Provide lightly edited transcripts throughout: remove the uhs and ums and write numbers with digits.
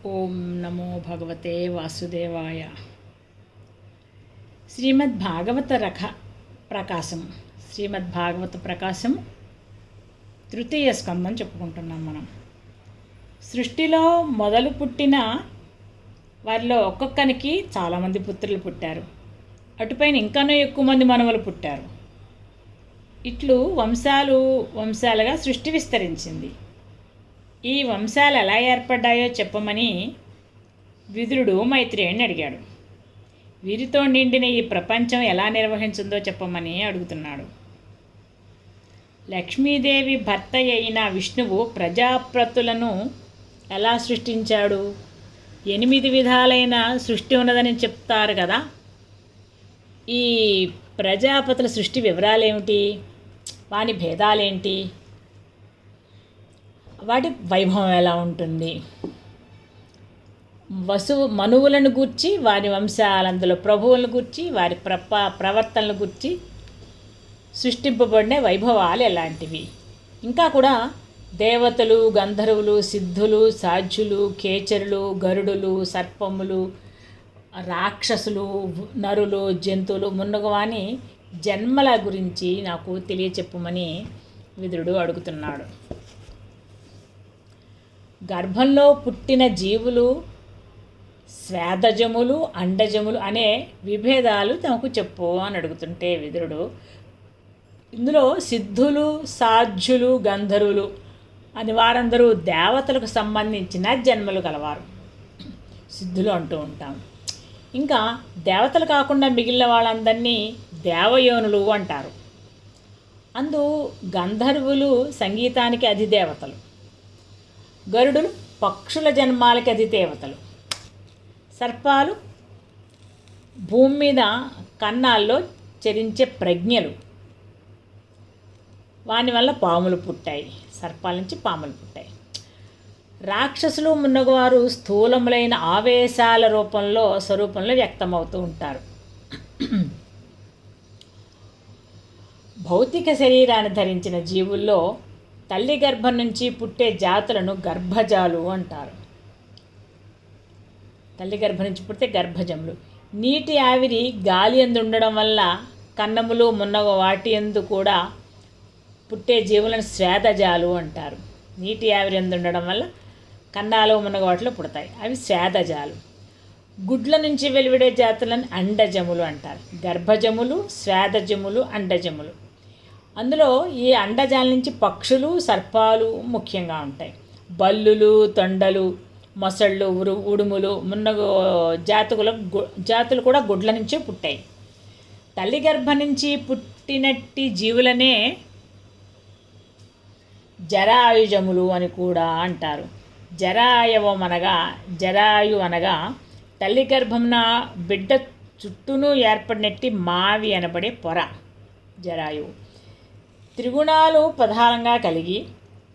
ఓం నమో భగవతే వాసుదేవాయ. శ్రీమద్భాగవత ప్రకాశం తృతీయ స్కందం చెప్పుకుంటున్నాం మనం. సృష్టిలో మొదలు పుట్టిన వారిలో ఒక్కొక్కనికి చాలామంది పుత్రులు పుట్టారు. అటుపైన ఇంకానూ ఎక్కువ మంది మనవలు పుట్టారు. ఇట్లు వంశాలుగా సృష్టి విస్తరించింది. ఈ వంశాలు ఎలా ఏర్పడ్డాయో చెప్పమని విదురుడు మైత్రేయుని అడిగాడు. వీరితో నిండిన ఈ ప్రపంచం ఎలా నిర్వహించిందో చెప్పమని అడుగుతున్నాడు. లక్ష్మీదేవి భర్త అయిన విష్ణువు ప్రజాపతులను ఎలా సృష్టించాడు? 8 విధాలైన సృష్టి ఉన్నదని చెప్తారు కదా. ఈ ప్రజాపతుల సృష్టి వివరాలేమిటి? వాని భేదాలేంటి? వాటి వైభవం ఎలా ఉంటుంది? మనువులను గూర్చి, వారి వంశాలందులో ప్రభువులను గూర్చి, వారి ప్రవర్తనలు గూర్చి సృష్టింపబడిన వైభవాలు ఎలాంటివి? ఇంకా కూడా దేవతలు, గంధర్వులు, సిద్ధులు, సాధ్యులు, కేచరులు, గరుడులు, సర్పములు, రాక్షసులు, నరులు, జంతువులు మున్నగవాని జన్మల గురించి నాకు తెలియచెప్పమని విదురుడు అడుగుతున్నాడు. గర్భంలో పుట్టిన జీవులు స్వేదజములు, అండజములు అనే విభేదాలు తమకు చెప్పు అని అడుగుతుంటే విదురుడు ఇందులో సిద్ధులు, సాధ్యులు, గంధర్వులు అని వారందరూ దేవతలకు సంబంధించిన జన్మలు గలవారు, సిద్ధులు అంటూ ఉంటాం. ఇంకా దేవతలు కాకుండా మిగిలిన వాళ్ళందరినీ దేవయోనులు అంటారు. అందు గంధర్వులు సంగీతానికి అధిదేవతలు, గరుడులు పక్షుల జన్మాలకి అధిదేవతలు, సర్పాలు భూమి మీద కన్నాల్లో చరించే ప్రజ్ఞలు, వాని వల్ల పాములు పుట్టాయి, సర్పాల నుంచి పాములు పుట్టాయి. రాక్షసులు మున్నగవారు స్థూలములైన ఆవేశాల స్వరూపంలో వ్యక్తమవుతూ ఉంటారు. భౌతిక శరీరాన్ని ధరించిన జీవుల్లో తల్లి గర్భం నుంచి పుట్టే జాతులను గర్భజాలు అంటారు. తల్లి గర్భం నుంచి పుట్టే గర్భజములు. నీటి ఆవిరి గాలి యందు ఉండడం వల్ల కన్నములు మున్నగ వాటి యందు కూడా పుట్టే జీవులను స్వేదజాలు అంటారు. నీటి ఆవిరి యందు ఉండడం వల్ల కన్నాలు మున్నగ వాటిలో పుడతాయి, అవి స్వేదజాలు. గుడ్ల నుంచి వెలువడే జాతులను అండజములు అంటారు. గర్భజములు, స్వేదజములు, అండజములు. అందులో ఈ అండజాల నుంచి పక్షులు, సర్పాలు ముఖ్యంగా ఉంటాయి. బల్లులు, తొండలు, మొసళ్ళు, ఉడుములు మున్నగు జాతులు కూడా గుడ్ల నుంచే పుట్టాయి. తల్లి గర్భం నుంచి పుట్టినట్టి జీవులనే జరాయుజములు అని కూడా అంటారు. జరాయు అనగా తల్లి గర్భంన బిడ్డ చుట్టూను ఏర్పడినట్టి మావి అనబడే పొర జరాయువు. త్రిగుణాలు ప్రధానంగా కలిగి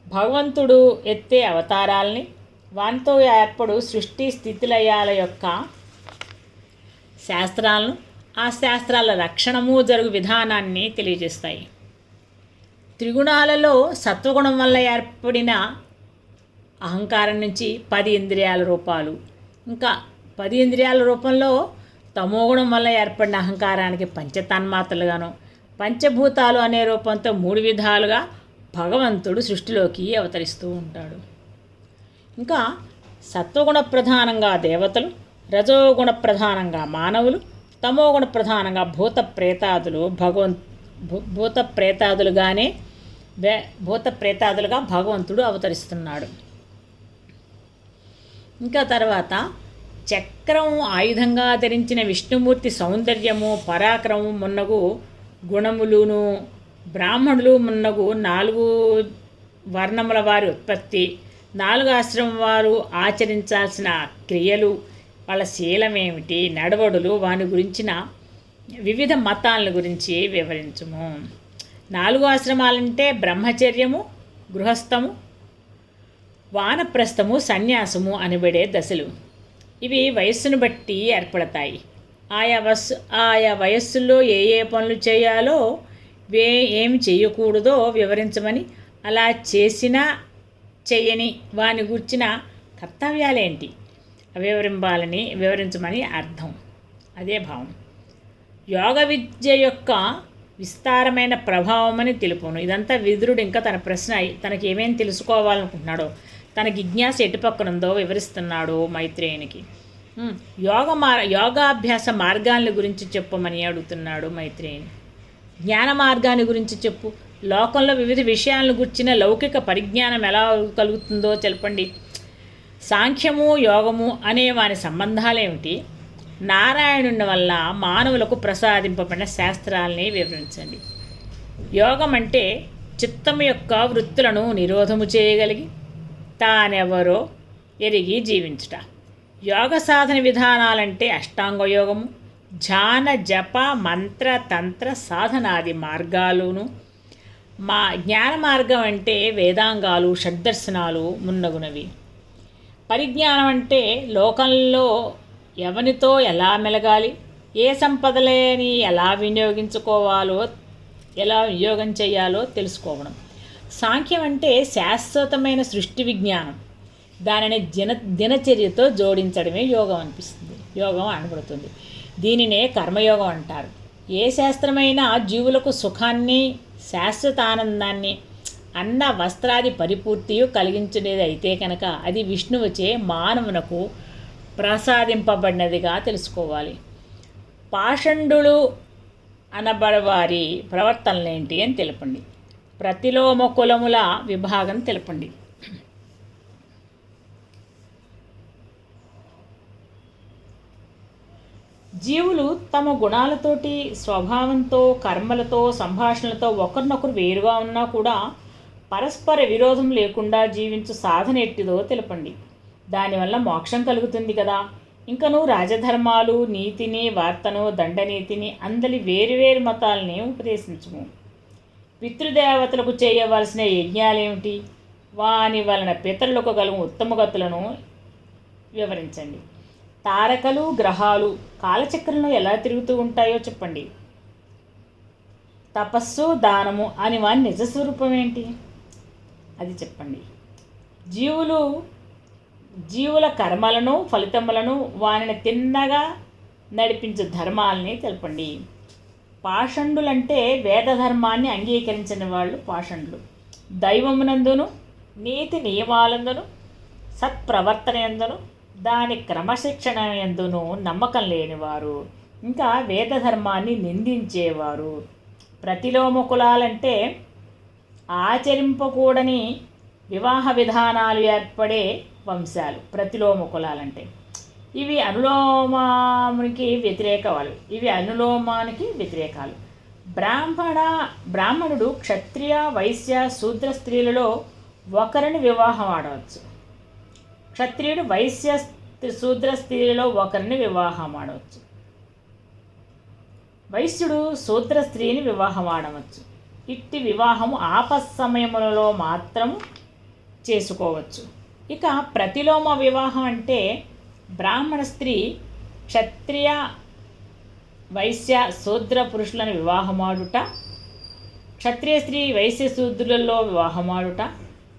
భగవంతుడు ఎత్తే అవతారాల్ని, వానితో ఏర్పడు సృష్టి స్థితిలయాల యొక్క శాస్త్రాలను, ఆ శాస్త్రాల రక్షణము జరుగు విధానాన్ని తెలియజేస్తాయి. త్రిగుణాలలో సత్వగుణం వల్ల ఏర్పడిన అహంకారం నుంచి 10 ఇంద్రియాల రూపాలు, ఇంకా 10 ఇంద్రియాల రూపంలో తమోగుణం వల్ల ఏర్పడిన అహంకారానికి పంచతన్మాత్రలుగాను, పంచభూతాలు అనే రూపంతో 3 విధాలుగా భగవంతుడు సృష్టిలోకి అవతరిస్తూ ఉంటాడు. ఇంకా సత్వగుణ ప్రధానంగా దేవతలు, రజోగుణ ప్రధానంగా మానవులు, తమోగుణ ప్రధానంగా భూత ప్రేతాదులుగా భగవంతుడు అవతరిస్తున్నాడు. ఇంకా తర్వాత చక్రం ఆయుధంగా ధరించిన విష్ణుమూర్తి సౌందర్యము, పరాక్రమము మున్నగు గుణములును, బ్రాహ్మణులు మున్నగు 4 వర్ణముల వారి ఉత్పత్తి, 4 ఆశ్రమం వారు ఆచరించాల్సిన క్రియలు, వాళ్ళ శీలమేమిటి, నడవడులు, వాని గురించిన వివిధ మతాల గురించి వివరించుము. 4 ఆశ్రమాలంటే బ్రహ్మచర్యము, గృహస్థము, వానప్రస్థము, సన్యాసము అనబడే దశలు. ఇవి వయస్సును బట్టి ఏర్పడతాయి. ఆయా వయస్సుల్లో ఏ పనులు చేయాలో, ఏమి చేయకూడదో వివరించమని, అలా చేసినా చెయ్యని వాని గూర్చిన కర్తవ్యాలేంటి, వివరించమని అర్థం. అదే భావం. యోగ విద్య యొక్క విస్తారమైన ప్రభావం అని తెలుపును. ఇదంతా విదురుడు ఇంకా తన ప్రశ్న తనకి ఏమేమి తెలుసుకోవాలనుకుంటున్నాడో, తన జిజ్ఞాస ఎటుపక్కనుందో వివరిస్తున్నాడు మైత్రేయునికి. యోగాభ్యాస మార్గాల గురించి చెప్పమని అడుగుతున్నాడు మైత్రేయుని. జ్ఞాన మార్గాన్ని గురించి చెప్పు. లోకంలో వివిధ విషయాలను గుర్చిన లౌకిక పరిజ్ఞానం ఎలా కలుగుతుందో తెలపండి. సాంఖ్యము యోగము అనే వారి సంబంధాలేమిటి? నారాయణుని వల్ల మానవులకు ప్రసాదింపబడిన శాస్త్రాలని వివరించండి. యోగం అంటే చిత్తము యొక్క వృత్తులను నిరోధము చేయగలిగి తానెవరో ఎరిగి జీవించుట. యోగ సాధన విధానాలంటే అష్టాంగ యోగము, ధ్యాన జప మంత్ర తంత్ర సాధనాది మార్గాలును, జ్ఞాన మార్గం అంటే వేదాంగాలు షడ్దర్శనాలు మున్నగునవి. పరిజ్ఞానం అంటే లోకంలో ఎవనితో ఎలా మెలగాలి, ఏ సంపదలేని ఎలా వినియోగం చేయాలో తెలుసుకోవడం. సాంఖ్యం అంటే శాశ్వతమైన సృష్టి విజ్ఞానం. దానిని దినచర్యతో జోడించడమే యోగం అనబడుతుంది. దీనినే కర్మయోగం అంటారు. ఏ శాస్త్రమైనా జీవులకు సుఖాన్ని, శాశ్వత ఆనందాన్ని, అన్న వస్త్రాది పరిపూర్తియు కలిగించునేది అయితే కనుక అది విష్ణువుచే మానవునకు ప్రసాదింపబడినదిగా తెలుసుకోవాలి. పాషండులు అనబడవారి ప్రవర్తనలేంటి అని తెలపండి. ప్రతిలోమ కులముల విభాగం తెలపండి. జీవులు తమ గుణాలతోటి, స్వభావంతో, కర్మలతో, సంభాషణలతో ఒకరినొకరు వేరుగా ఉన్నా కూడా పరస్పర విరోధం లేకుండా జీవించు సాధన ఎట్టిదో తెలపండి. దానివల్ల మోక్షం కలుగుతుంది కదా. ఇంకను రాజధర్మాలు, నీతిని, వార్తను, దండనీతిని, అందలి వేరువేరు మతాలని ఉపదేశించుము. పితృదేవతలకు చేయవలసిన యజ్ఞాలేమిటి, వాని వలన పితరులకు కలుగు ఉత్తమగతులను వివరించండి. తారకలు, గ్రహాలు కాలచక్రంలో ఎలా తిరుగుతూ ఉంటాయో చెప్పండి. తపస్సు, దానము అని వాని నిజస్వరూపం ఏంటి అది చెప్పండి. జీవుల కర్మలను, ఫలితములను, వానిని తిన్నగా నడిపించు ధర్మాలని తెలపండి. పాషండులంటే వేద ధర్మాన్ని అంగీకరించిన వాళ్ళు పాషండులు. దైవమునందును, నీతి నియమాలందును, సత్ప్రవర్తన యందును, దాని క్రమశిక్షణ యందును నమ్మకం లేనివారు, ఇంకా వేద ధర్మాన్ని నిందించేవారు. ప్రతిలోమ కులాలంటే ఆచరింపకూడని వివాహ విధానాలు ఏర్పడే వంశాలు. ప్రతిలోమ కులాలంటే ఇవి అనులోమానికి వ్యతిరేకాలు. బ్రాహ్మణుడు క్షత్రియ, వైశ్య, శూద్ర స్త్రీలలో ఒకరిని వివాహం ఆడవచ్చు. క్షత్రియుడు వైశ్య, శూద్ర స్త్రీలలో ఒకరిని వివాహం ఆడవచ్చు. వైశ్యుడు శూద్ర స్త్రీని వివాహం ఆడవచ్చు. ఇట్టి వివాహం ఆపస్సమయములలో మాత్రం చేసుకోవచ్చు. ఇక ప్రతిలోమ వివాహం అంటే బ్రాహ్మణ స్త్రీ క్షత్రియ, వైశ్య, శూద్ర పురుషులను వివాహమాడుట, క్షత్రియ స్త్రీ వైశ్య శూద్రులలో వివాహమాడుట,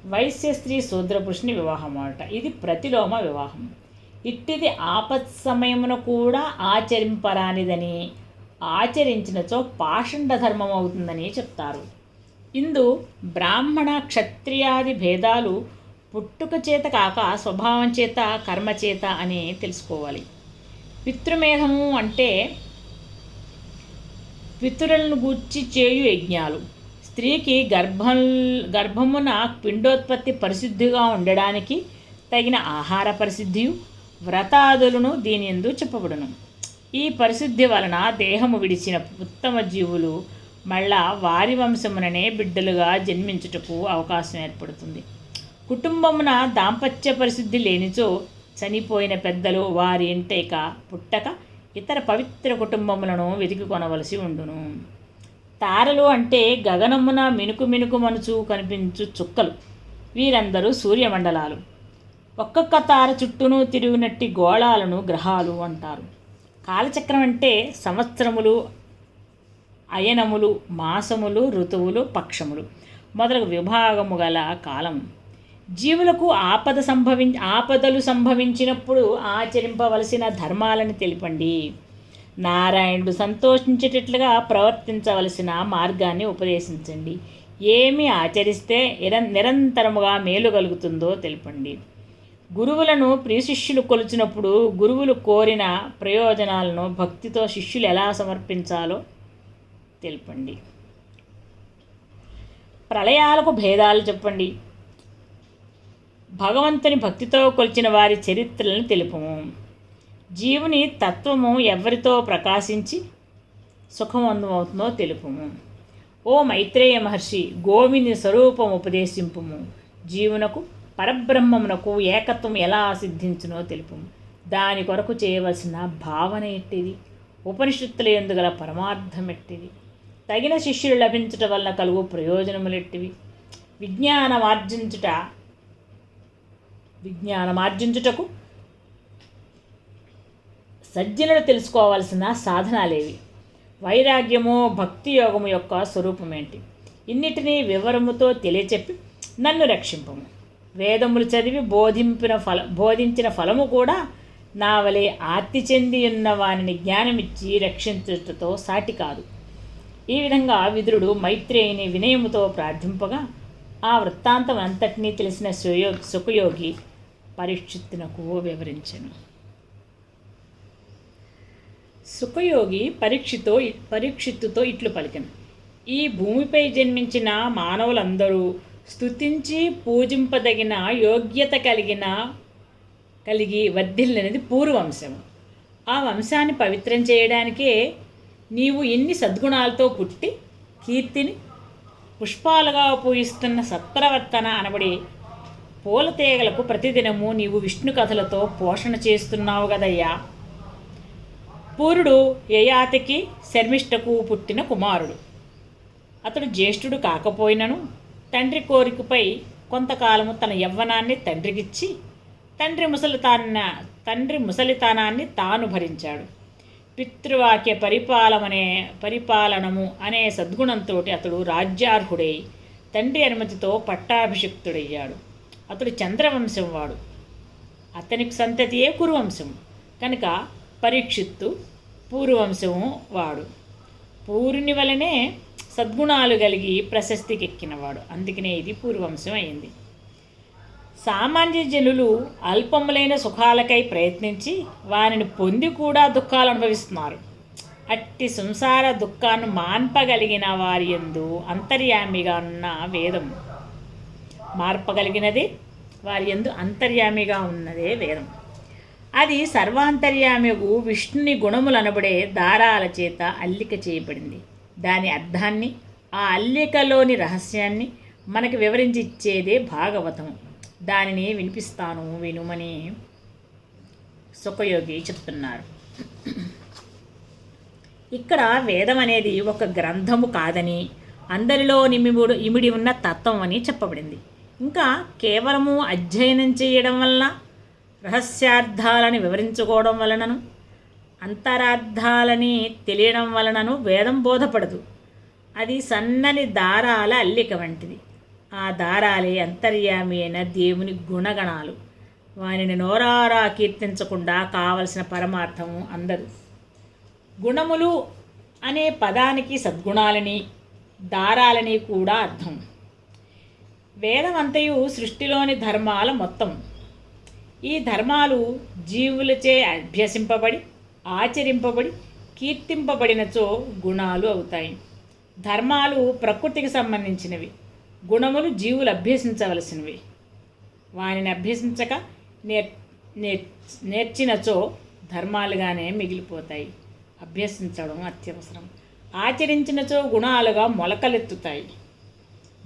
వైశ్య స్త్రీ శూద్ర పురుషుని వివాహమాడుట. ఇది ప్రతిలోమ వివాహం. ఇట్టిది ఆపత్సమయమున కూడా ఆచరింపరానిదని, ఆచరించినచో పాషండ ధర్మం అవుతుందని చెప్తారు. ఇందు బ్రాహ్మణ క్షత్రియాది భేదాలు పుట్టుక చేత కాక స్వభావం చేత, కర్మ చేత అని తెలుసుకోవాలి. పితృమేధము అంటే పితరులను గూర్చి చేయు యజ్ఞాలు. స్త్రీకి గర్భమున పిండోత్పత్తి పరిశుద్ధిగా ఉండడానికి తగిన ఆహార పరిశుద్ధియు, వ్రతాదులను దీని యందు చెప్పబడును. ఈ పరిశుద్ధి వలన దేహము విడిచిన ఉత్తమ జీవులు మళ్ళా వారి వంశముననే బిడ్డలుగా జన్మించుటకు అవకాశం ఏర్పడుతుంది. కుటుంబమున దాంపత్య పరిశుద్ధి లేనిచో చనిపోయిన పెద్దలు వారి ఇంటైక పుట్టక ఇతర పవిత్ర కుటుంబములను వెతికి కొనవలసి ఉండును. తారలు అంటే గగనమున మినుకు మనుచు కనిపించు చుక్కలు. వీరందరూ సూర్యమండలాలు. ఒక్కొక్క తార చుట్టూను తిరుగునట్టి గోళాలను గ్రహాలు అంటారు. కాలచక్రం అంటే సంవత్సరములు, అయనములు, మాసములు, ఋతువులు, పక్షములు మొదలగు విభాగము గల కాలం. జీవులకు ఆపదలు సంభవించినప్పుడు ఆచరింపవలసిన ధర్మాలను తెలిపండి. నారాయణుడు సంతోషించేటట్లుగా ప్రవర్తించవలసిన మార్గాన్ని ఉపదేశించండి. ఏమి ఆచరిస్తే నిరంతరముగా మేలు కలుగుతుందో తెలుపండి. గురువులను ప్రియశిష్యులు కొలిచినప్పుడు గురువులు కోరిన ప్రయోజనాలను భక్తితో శిష్యులు ఎలా సమర్పించాలో తెలుపండి. ప్రళయాలకు భేదాలు చెప్పండి. భగవంతుని భక్తితో కొలిచిన వారి చరిత్రలను తెలుపము. జీవుని తత్వము ఎవరితో ప్రకాశించి సుఖవంతమవుతుందో తెలుపము. ఓ మైత్రేయ మహర్షి, గోవింది స్వరూపం ఉపదేశింపుము. జీవునకు పరబ్రహ్మమునకు ఏకత్వం ఎలా సిద్ధించునో తెలుపము. దాని కొరకు చేయవలసిన భావన ఎట్టిది? ఉపనిషత్తుల యందు గల పరమార్థం ఎట్టిది? తగిన శిష్యులు లభించటం వలన కలుగు ప్రయోజనములెట్టివి? విజ్ఞానమార్జించుటకు సజ్జనులు తెలుసుకోవాల్సిన సాధనాలేవి? వైరాగ్యము భక్తి యోగము యొక్క స్వరూపమేంటి? ఇన్నిటినీ వివరముతో తెలియచెప్పి నన్ను రక్షింపము. వేదములు చదివి బోధించిన ఫలము కూడా నా వలె ఆర్తి చెంది ఉన్న వారిని జ్ఞానమిచ్చి రక్షించుటతో సాటి కాదు. ఈ విధంగా విదురుడు మైత్రేయిని వినయముతో ప్రార్థింపగా ఆ వృత్తాంతం అంతటినీ తెలిసిన సుఖయోగి పరీక్షిత్తునకు వివరించెను. సుఖయోగి పరీక్షిత్తుతో ఇట్లు పలికెను. ఈ భూమిపై జన్మించిన మానవులందరూ స్తుతించి పూజింపదగిన యోగ్యత కలిగి వర్ధిల్లినది పూర్వవంశము. ఆ వంశాన్ని పవిత్రం చేయడానికే నీవు ఎన్ని సద్గుణాలతో పుట్టి కీర్తిని పుష్పాలుగా పూయిస్తున్న సత్ప్రవర్తన అనబడి పూలతీగలకు ప్రతిదినము నీవు విష్ణు కథలతో పోషణ చేస్తున్నావు గదయ్యా. పూరుడు యయాతికి శర్మిష్టకు పుట్టిన కుమారుడు. అతడు జ్యేష్ఠుడు కాకపోయినను తండ్రి కోరికపై కొంతకాలము తన యవ్వనాన్ని తండ్రికిచ్చి తండ్రి ముసలితనాన్ని తాను భరించాడు. పితృవాక్య పరిపాలనము అనే సద్గుణంతో అతడు రాజ్యార్హుడై తండ్రి అనుమతితో పట్టాభిషిక్తుడయ్యాడు. అతడు చంద్రవంశం వాడు. అతనికి సంతతియే కురువంశం కనుక పరీక్షిత్తు పూర్వవంశము వాడు. పూరుని వలనే సద్గుణాలు కలిగి ప్రశస్తికి ఎక్కినవాడు. అందుకనే ఇది పూర్వవంశం అయింది. సామాన్య జనులు అల్పములైన సుఖాలకై ప్రయత్నించి వారిని పొంది కూడా దుఃఖాలు అనుభవిస్తున్నారు. అట్టి సంసార దుఃఖాన్ని మాన్పగలిగిన వారి యందు అంతర్యామిగా ఉన్న వేదం మార్పగలిగినది వారి యందు అంతర్యామిగా ఉన్నదే వేదం. అది సర్వాంతర్యామిగు విష్ణుని గుణములనబడే దారాల చేత అల్లిక చేయబడింది. దాని అర్థాన్ని ఆ అల్లికలోని రహస్యాన్ని మనకి వివరించి ఇచ్చేదే భాగవతం. దానిని వినిపిస్తాను వినుమని సుఖయోగి చెప్తున్నారు. ఇక్కడ వేదం అనేది ఒక గ్రంథము కాదని, అందరిలో ఇమిడి ఉన్న తత్వం అని చెప్పబడింది. ఇంకా కేవలము అధ్యయనం చేయడం వలన, రహస్యార్థాలని వివరించుకోవడం వలనను, అంతరార్థాలని తెలియడం వలనను వేదం బోధపడదు. అది సన్నని దారాల అల్లిక వంటిది. ఆ దారాలే అంతర్యామి అయిన దేవుని గుణగణాలు. వారిని నోరారా కీర్తించకుండా కావలసిన పరమార్థము అందదు. గుణములు అనే పదానికి సద్గుణాలని దారాలని కూడా అర్థం. వేదమంతయు సృష్టిలోని ధర్మాల మొత్తం. ఈ ధర్మాలు జీవులచే అభ్యసింపబడి ఆచరింపబడి కీర్తింపబడినచో గుణాలు అవుతాయి. ధర్మాలు ప్రకృతికి సంబంధించినవి, గుణములు జీవులు అభ్యసించవలసినవి. వానిని అభ్యసించక నేర్చినచో ధర్మాలుగానే మిగిలిపోతాయి. అభ్యసించడం అత్యవసరం. ఆచరించినచో గుణాలుగా మొలకలెత్తుతాయి.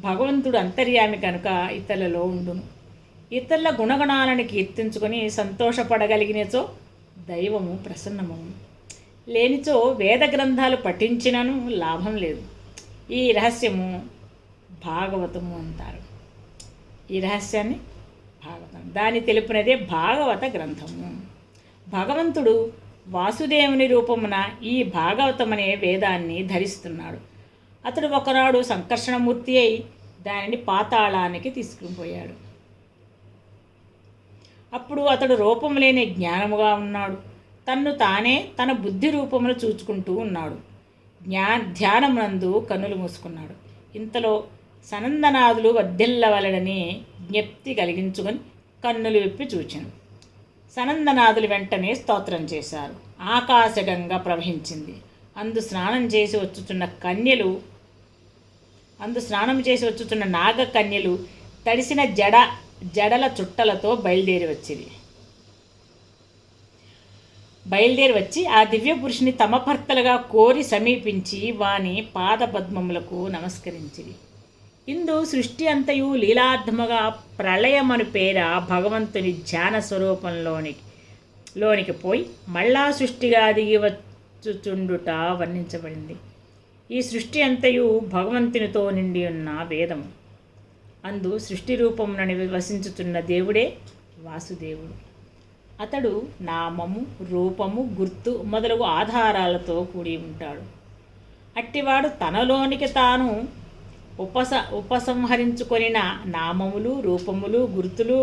భగవంతుడు అంతర్యామి కనుక ఇతరులలో ఉండును. ఇతరుల గుణగణాలను కీర్తించుకొని సంతోషపడగలిగినచో దైవము ప్రసన్నమవును. లేనిచో వేద గ్రంథాలు పఠించినను లాభం లేదు. ఈ రహస్యము భాగవతము అంటారు. ఈ రహస్యాన్ని భాగవతం, దాన్ని తెలుపునదే భాగవత గ్రంథము. భగవంతుడు వాసుదేవుని రూపమున ఈ భాగవతం అనే వేదాన్ని ధరిస్తున్నాడు. అతడు ఒకనాడు సంకర్షణమూర్తి అయి దానిని పాతాళానికి తీసుకుని పోయాడు. అప్పుడు అతడు రూపం లేని జ్ఞానముగా ఉన్నాడు. తన్ను తానే తన బుద్ధి రూపమును చూచుకుంటూ ఉన్నాడు. ధ్యానమునందు కన్నులు మూసుకున్నాడు. ఇంతలో సనందనాథులు వర్ధిల్లవలడని జ్ఞప్తి కలిగించుకొని కన్నులు విప్పి చూచాను. సనందనాథులు వెంటనే స్తోత్రం చేశారు. ఆకాశగంగా ప్రవహించింది. అందు స్నానం చేసి వచ్చుచున్న నాగ కన్యలు తడిసిన జడల చుట్టలతో బయలుదేరి వచ్చి ఆ దివ్య పురుషుని తమ భర్తలుగా కోరి సమీపించి వాని పాదపద్మములకు నమస్కరించిరి. ఇందు సృష్టి అంతయు లీలార్థముగా ప్రళయమను పేర భగవంతుని ధ్యాన స్వరూపంలోనికి పోయి మళ్ళా సృష్టిగా దిగి వచ్చుచుండుట వర్ణించబడింది. ఈ సృష్టి అంతయు భగవంతునితో నిండి ఉన్న వేదము. అందు సృష్టి రూపమునని వసించుతున్న దేవుడే వాసుదేవుడు. అతడు నామము, రూపము, గుర్తు మొదలగు ఆధారాలతో కూడి ఉంటాడు. అట్టివాడు తనలోనికి తాను ఉపసంహరించుకొనిన నామములు, రూపములు, గుర్తులు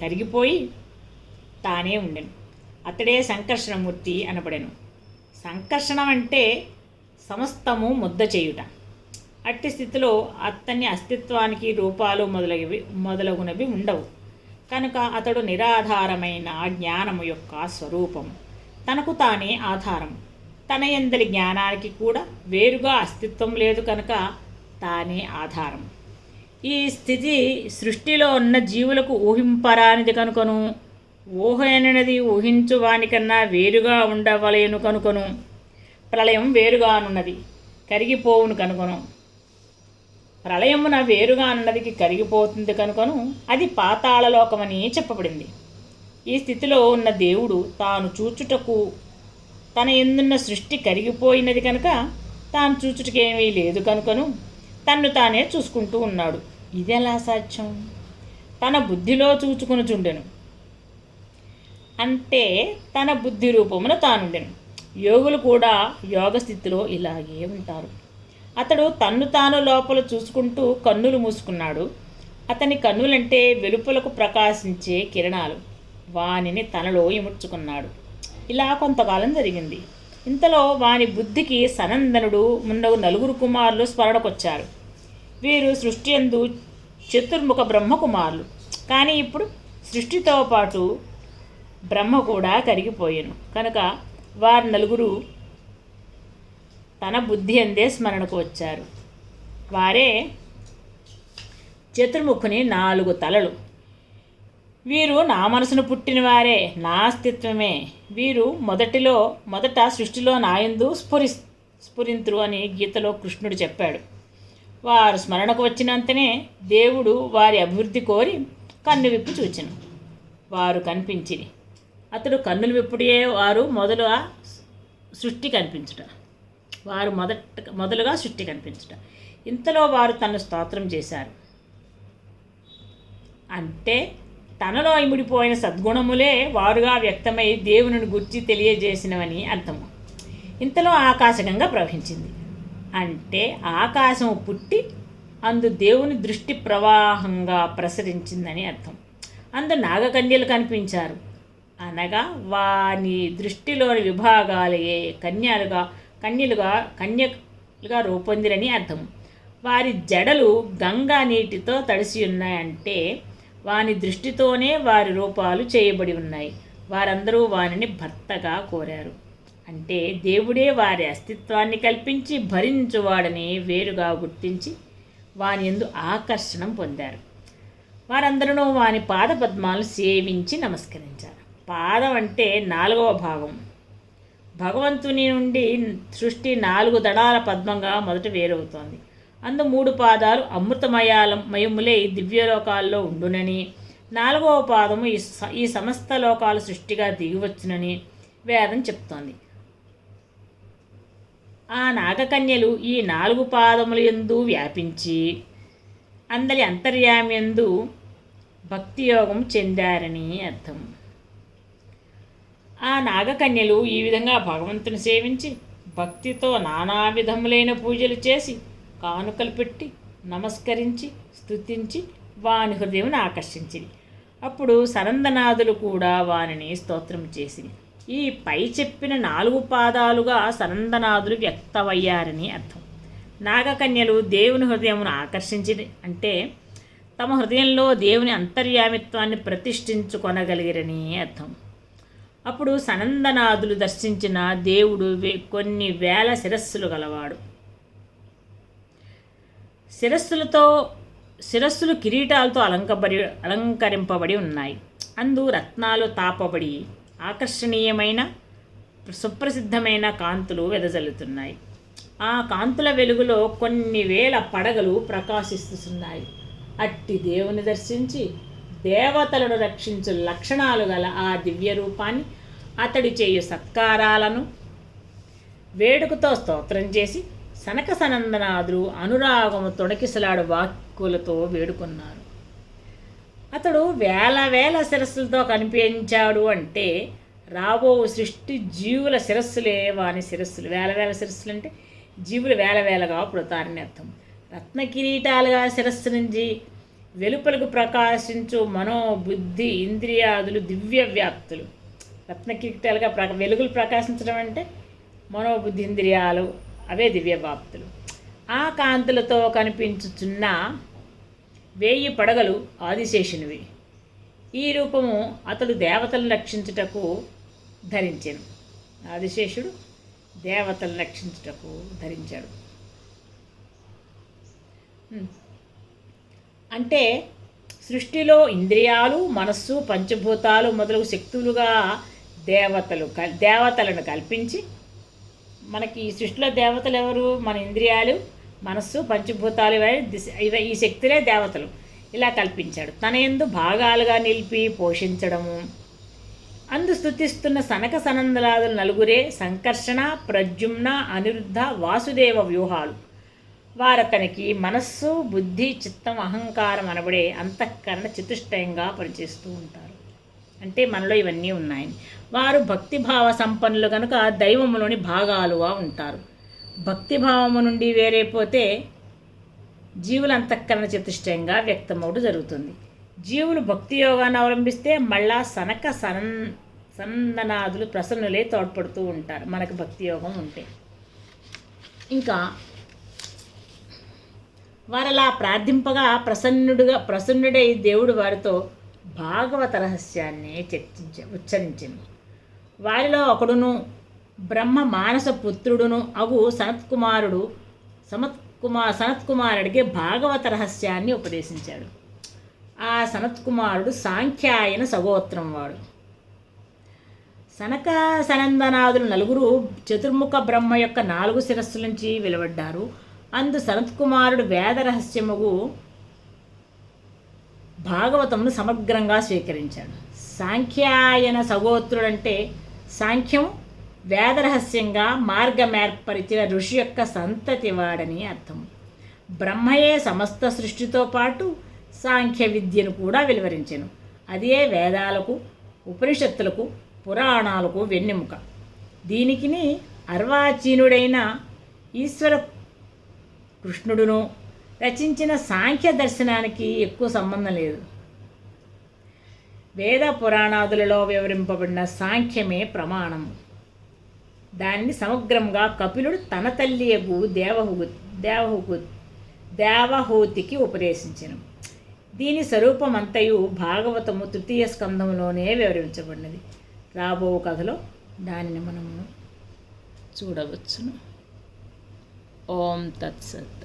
కరిగిపోయి తానే ఉండెను. అతడే సంకర్షణమూర్తి అనబడెను. సంకర్షణం అంటే సమస్తము ముద్ద చేయుట. అట్టి స్థితిలో అతని అస్తిత్వానికి రూపాలు మొదలగునవి ఉండవు. కనుక అతడు నిరాధారమైన జ్ఞానము యొక్క స్వరూపము. తనకు తానే ఆధారం. తన యందలి జ్ఞానానికి కూడా వేరుగా అస్తిత్వం లేదు కనుక తానే ఆధారం. ఈ స్థితి సృష్టిలో ఉన్న జీవులకు ఊహింపరానిది కనుకను, ఊహనది ఊహించు వానికన్నా వేరుగా ఉండవలేను కనుకను, ప్రళయం వేరుగానున్నది కరిగిపోవును కనుకను, ప్రళయమున వేరుగా అన్నదికి కరిగిపోతుంది కనుకను అది పాతాళలోకమని చెప్పబడింది. ఈ స్థితిలో ఉన్న దేవుడు తాను చూచుటకు తన ఎందున్న సృష్టి కరిగిపోయినది కనుక తాను చూచుటకేమీ లేదు కనుకను తన్ను తానే చూసుకుంటూ ఉన్నాడు. ఇది ఎలా సాధ్యం? తన బుద్ధిలో చూచుకొనుచుండెను. అంటే తన బుద్ధి రూపమున తానుండెను. యోగులు కూడా యోగ స్థితిలో ఇలాగే ఉంటారు. అతడు తన్ను తాను లోపల చూసుకుంటూ కన్నులు మూసుకున్నాడు. అతని కన్నులంటే వెలుపలకు ప్రకాశించే కిరణాలు. వానిని తనలో ఇముడ్చుకున్నాడు. ఇలా కొంతకాలం జరిగింది. ఇంతలో వాని బుద్ధికి సనందనుడు మున్నగు 4 కుమారులు స్మరణకొచ్చారు. వీరు సృష్టి యందు చతుర్ముఖ బ్రహ్మకుమారులు. కానీ ఇప్పుడు సృష్టితో పాటు బ్రహ్మ కూడా కరిగిపోయాను కనుక వారు 4 తన బుద్ధి అందే స్మరణకు వచ్చారు. వారే చతుర్ముఖుని 4 తలలు. వీరు నా మనసును పుట్టినవారే, నా అస్తిత్వమే. వీరు మొదట సృష్టిలో నాయందు స్ఫురింతురు అని గీతలో కృష్ణుడు చెప్పాడు. వారు స్మరణకు వచ్చినంతనే దేవుడు వారి అభివృద్ధి కోరి కన్ను విప్పి చూచెను. వారు కనిపించిరి. అతడు కన్నులు విప్పుడే వారు మొదలుగా సృష్టి కనిపించుట. ఇంతలో వారు తనను స్తోత్రం చేశారు. అంటే తనలో ఇమిడిపోయిన సద్గుణములే వారుగా వ్యక్తమై దేవుని గురించి తెలియజేసినవని అర్థము. ఇంతలో ఆకాశగంగా ప్రవహించింది. అంటే ఆకాశము పుట్టి అందు దేవుని దృష్టి ప్రవాహంగా ప్రసరించిందని అర్థం. అందు నాగకన్యలు కనిపించారు. అనగా వాని దృష్టిలోని విభాగాలే కన్యలుగా రూపొందిరని అర్థం. వారి జడలు గంగా నీటితో తడిసి ఉన్నాయంటే వాని దృష్టితోనే వారి రూపాలు చేయబడి ఉన్నాయి. వారందరూ వానిని భర్తగా కోరారు. అంటే దేవుడే వారి అస్తిత్వాన్ని కల్పించి భరించువాడని వేరుగా గుర్తించి వాని యందు ఆకర్షణం పొందారు. వారందరూ వాని పాదపద్మాలు సేవించి నమస్కరించారు. పాదం అంటే 4వ భాగం. భగవంతుని నుండి సృష్టి 4 దళాల పద్మంగా మొదట వేరవుతోంది. అందు 3 పాదాలు అమృతమయములై దివ్యలోకాల్లో ఉండునని, 4వ పాదము ఈ సమస్త లోకాల సృష్టిగా దిగివచ్చునని వేదం చెప్తోంది. ఆ నాగకన్యలు ఈ 4 పాదముల యందు వ్యాపించి అందరి అంతర్యామ్యందు భక్తియోగం చెందారని అర్థం. ఆ నాగకన్యలు ఈ విధంగా భగవంతుని సేవించి భక్తితో నానా విధములైన పూజలు చేసి కానుకలు పెట్టి నమస్కరించి స్తుతించి వాని హృదయం ఆకర్షించింది. అప్పుడు సనందనాథులు కూడా వారిని స్తోత్రం చేసి ఈ పై చెప్పిన 4 పాదాలుగా సనందనాథులు వ్యక్తమయ్యారని అర్థం. నాగకన్యలు దేవుని హృదయమును ఆకర్షించి అంటే తమ హృదయంలో దేవుని అంతర్యామిత్వాన్ని ప్రతిష్ఠించుకొనగలిగిరని అర్థం. అప్పుడు సనందనాథులు దర్శించిన దేవుడు కొన్ని వేల శిరస్సులు గలవాడు. శిరస్సులు కిరీటాలతో అలంకరింపబడి ఉన్నాయి. అందు రత్నాలు తాపబడి ఆకర్షణీయమైన సుప్రసిద్ధమైన కాంతులు వెదజల్లుతున్నాయి. ఆ కాంతుల వెలుగులో కొన్ని వేల పడగలు ప్రకాశిస్తున్నాయి. అట్టి దేవుని దర్శించి దేవతలను రక్షించు లక్షణాలు గల ఆ దివ్య రూపాన్ని అతడి చేయు సత్కారాలను వేడుకతో స్తోత్రం చేసి సనక సనందనాథులు అనురాగము తొణకిసలాడు వాక్కులతో వేడుకున్నారు. అతడు వేల శిరస్సులతో కనిపించాడు అంటే రాబో సృష్టి జీవుల శిరస్సులే వాని శిరస్సులు. వేల శిరస్సులు అంటే జీవులు వేలగా పుడతారని అర్థం. రత్న కిరీటాలుగా శిరస్సు నుంచి వెలుపలకు ప్రకాశించు మనోబుద్ధి ఇంద్రియాదులు దివ్య వ్యాప్తులు. రత్న కిరీటాలుగా వెలుగులు ప్రకాశించడం అంటే మనోబుద్ధి ఇంద్రియాలు అవే దివ్య వ్యాప్తులు. ఆ కాంతులతో కనిపించుచున్న 1000 పడగలు ఆదిశేషునివి. ఈ రూపము అతడు దేవతలను రక్షించుటకు ధరించాను. ఆదిశేషుడు దేవతలను రక్షించుటకు ధరించాడు. అంటే సృష్టిలో ఇంద్రియాలు మనస్సు పంచభూతాలు మొదలగు శక్తులుగా దేవతలను కల్పించి మనకి ఈ సృష్టిలో దేవతలు ఎవరు? మన ఇంద్రియాలు మనస్సు పంచభూతాలు ఈ శక్తులే దేవతలు. ఇలా కల్పించాడు. తన యందు భాగాలుగా నిలిపి పోషించడము. అందు స్తుతిస్తున్న సనక సనందనాథులు నలుగురే సంకర్షణ ప్రద్యుమ్న అనిరుద్ధ వాసుదేవ వ్యూహాలు. వారతనికి మనస్సు బుద్ధి చిత్తం అహంకారం అనబడే అంతఃకరణ చతుష్టయంగా పనిచేస్తూ ఉంటారు. అంటే మనలో ఇవన్నీ ఉన్నాయని. వారు భక్తిభావ సంపన్నులు కనుక దైవములోని భాగాలుగా ఉంటారు. భక్తిభావము నుండి వేరైపోతే జీవుల అంతఃకరణ చతుష్టయంగా వ్యక్తమవుట జరుగుతుంది. జీవులు భక్తి యోగాన్ని అవలంబిస్తే మళ్ళా సనక సనందనాథులు ప్రసన్నులే తోడ్పడుతూ ఉంటారు మనకు భక్తి యోగం ఉంటే. ఇంకా వారలా ప్రార్థింపగా ప్రసన్నుడై దేవుడు వారితో భాగవత రహస్యాన్ని ఉచ్చరించింది. వారిలో ఒకడును బ్రహ్మ మానస పుత్రుడును అగు సనత్కుమారుడికి భాగవత రహస్యాన్ని ఉపదేశించాడు. ఆ సనత్కుమారుడు సాంఖ్యాయన సగోత్రం వాడు. సనక సనందనాథులు నలుగురు చతుర్ముఖ బ్రహ్మ యొక్క 4 శిరస్సుల నుంచి వెలువడ్డారు. అందు సనత్కుమారుడు వేద రహస్యముగు భాగవతమును సమగ్రంగా స్వీకరించాడు. సాంఖ్యాయన సగోత్రుడంటే సాంఖ్యం వేదరహస్యంగా మార్గమేర్పరిచిన ఋషి యొక్క సంతతి వాడని అర్థం. బ్రహ్మయే సమస్త సృష్టితో పాటు సాంఖ్య విద్యను కూడా వెలువరించెను. అదే వేదాలకు ఉపనిషత్తులకు పురాణాలకు వెన్నెముక. దీనికిని అర్వాచీనుడైన ఈశ్వర కృష్ణుడును రచించిన సాంఖ్య దర్శనానికి ఎక్కువ సంబంధం లేదు. వేద పురాణాదులలో వివరింపబడిన సాంఖ్యమే ప్రమాణం. దానిని సమగ్రంగా కపిలుడు తన తల్లియగు దేవహూతికి ఉపదేశించెను. దీని స్వరూపమంతయు భాగవతము 3వ స్కంధంలోనే వివరించబడినది. రాబో కథలో దానిని మనము చూడవచ్చును. ఓం తత్సత్.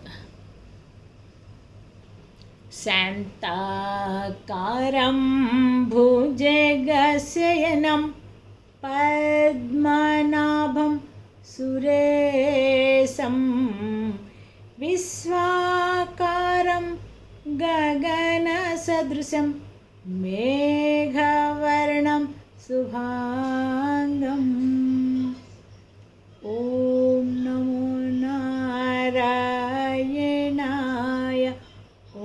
శాంతాకారం భుజగశయనం పద్మనాభం సురేశం విశ్వాకారం గగనసదృశం మేఘవర్ణం శుభాంగం. ఓం నమో నారాయణాయ.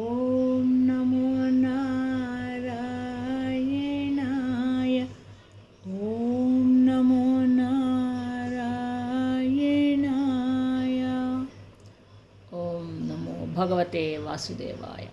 ఓం నమో నారాయణాయ. ఓం నమో నారాయణాయ. ఓం నమో భగవతే వాసుదేవాయ.